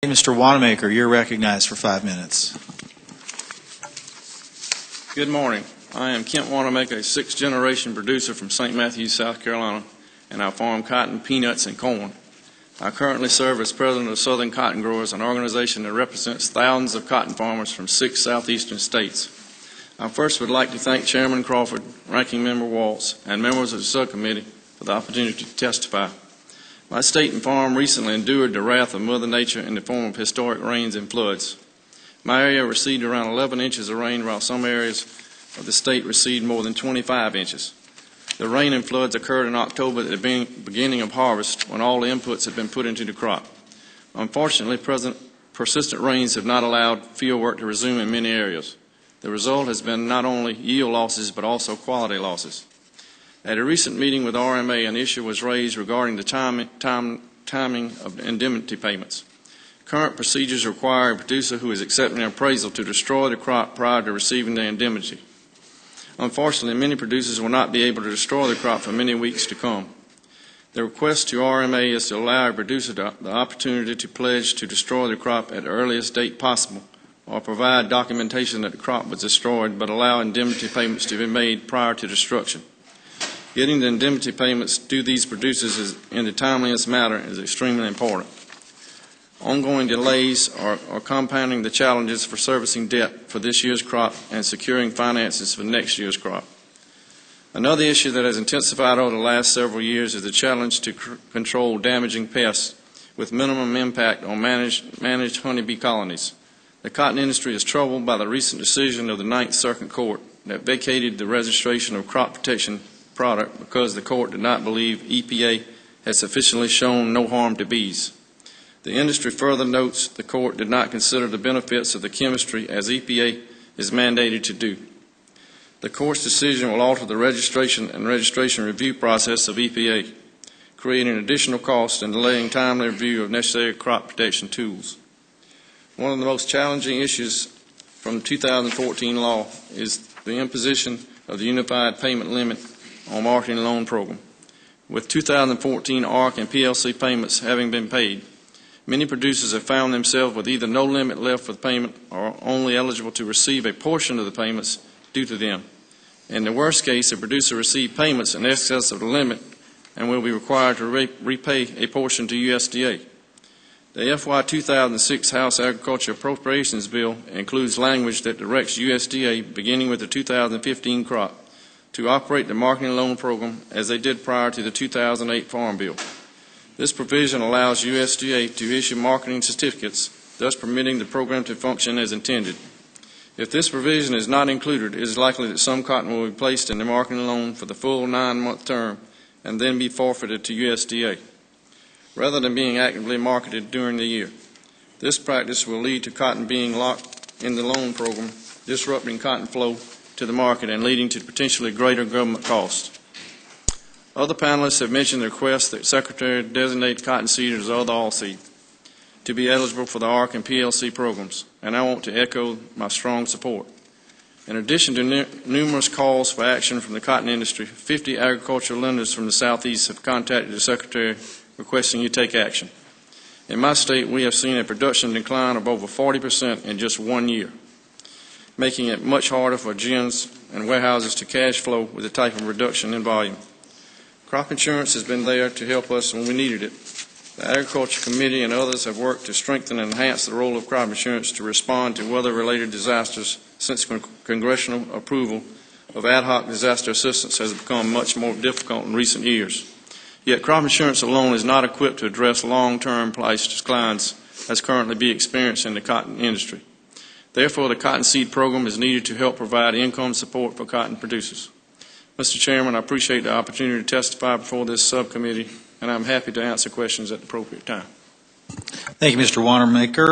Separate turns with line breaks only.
Mr. Wannamaker, you're recognized for 5 minutes.
Good morning. I am Kent Wannamaker, a sixth-generation producer from St. Matthews, South Carolina, and I farm cotton, peanuts, and corn. I currently serve as president of Southern Cotton Growers, an organization that represents thousands of cotton farmers from 6 southeastern states. I first would like to thank Chairman Crawford, Ranking Member Waltz, and members of the subcommittee for the opportunity to testify. My state and farm recently endured the wrath of Mother Nature in the form of historic rains and floods. My area received around 11 inches of rain, while some areas of the state received more than 25 inches. The rain and floods occurred in October at the beginning of harvest, when all the inputs had been put into the crop. Unfortunately, persistent rains have not allowed field work to resume in many areas. The result has been not only yield losses, but also quality losses. At a recent meeting with RMA, an issue was raised regarding the timing of indemnity payments. Current procedures require a producer who is accepting an appraisal to destroy the crop prior to receiving the indemnity. Unfortunately, many producers will not be able to destroy the crop for many weeks to come. The request to RMA is to allow a producer the opportunity to pledge to destroy the crop at the earliest date possible, or provide documentation that the crop was destroyed, but allow indemnity payments to be made prior to destruction. Getting the indemnity payments to these producers in the timeliest manner is extremely important. Ongoing delays are compounding the challenges for servicing debt for this year's crop and securing finances for next year's crop. Another issue that has intensified over the last several years is the challenge to control damaging pests with minimum impact on managed honeybee colonies. The cotton industry is troubled by the recent decision of the Ninth Circuit Court that vacated the registration of crop protection product because the court did not believe EPA had sufficiently shown no harm to bees. The industry further notes the court did not consider the benefits of the chemistry as EPA is mandated to do. The court's decision will alter the registration and registration review process of EPA, creating additional costs and delaying timely review of necessary crop protection tools. One of the most challenging issues from the 2014 law is the imposition of the Unified Payment Limit on Marketing Loan Program. With 2014 ARC and PLC payments having been paid, many producers have found themselves with either no limit left for the payment or only eligible to receive a portion of the payments due to them. In the worst case, a producer received payments in excess of the limit and will be required to repay a portion to USDA. The FY 2006 House Agriculture Appropriations Bill includes language that directs USDA, beginning with the 2015 crop, to operate the marketing loan program as they did prior to the 2008 Farm Bill. This provision allows USDA to issue marketing certificates, thus permitting the program to function as intended. If this provision is not included, it is likely that some cotton will be placed in the marketing loan for the full 9-month term and then be forfeited to USDA, rather than being actively marketed during the year. This practice will lead to cotton being locked in the loan program, disrupting cotton flow to the market and leading to potentially greater government costs. Other panelists have mentioned the request that Secretary designate cottonseed as other oilseed to be eligible for the ARC and PLC programs, and I want to echo my strong support. In addition to numerous calls for action from the cotton industry, 50 agricultural lenders from the Southeast have contacted the Secretary requesting you take action. In my state, we have seen a production decline of over 40% in just 1 year, making it much harder for gins and warehouses to cash flow with the type of reduction in volume. Crop insurance has been there to help us when we needed it. The Agriculture Committee and others have worked to strengthen and enhance the role of crop insurance to respond to weather-related disasters since congressional approval of ad hoc disaster assistance has become much more difficult in recent years. Yet crop insurance alone is not equipped to address long-term price declines as currently being experienced in the cotton industry. Therefore, the cottonseed program is needed to help provide income support for cotton producers. Mr. Chairman, I appreciate the opportunity to testify before this subcommittee, and I'm happy to answer questions at the appropriate time.
Thank you, Mr. Wannamaker.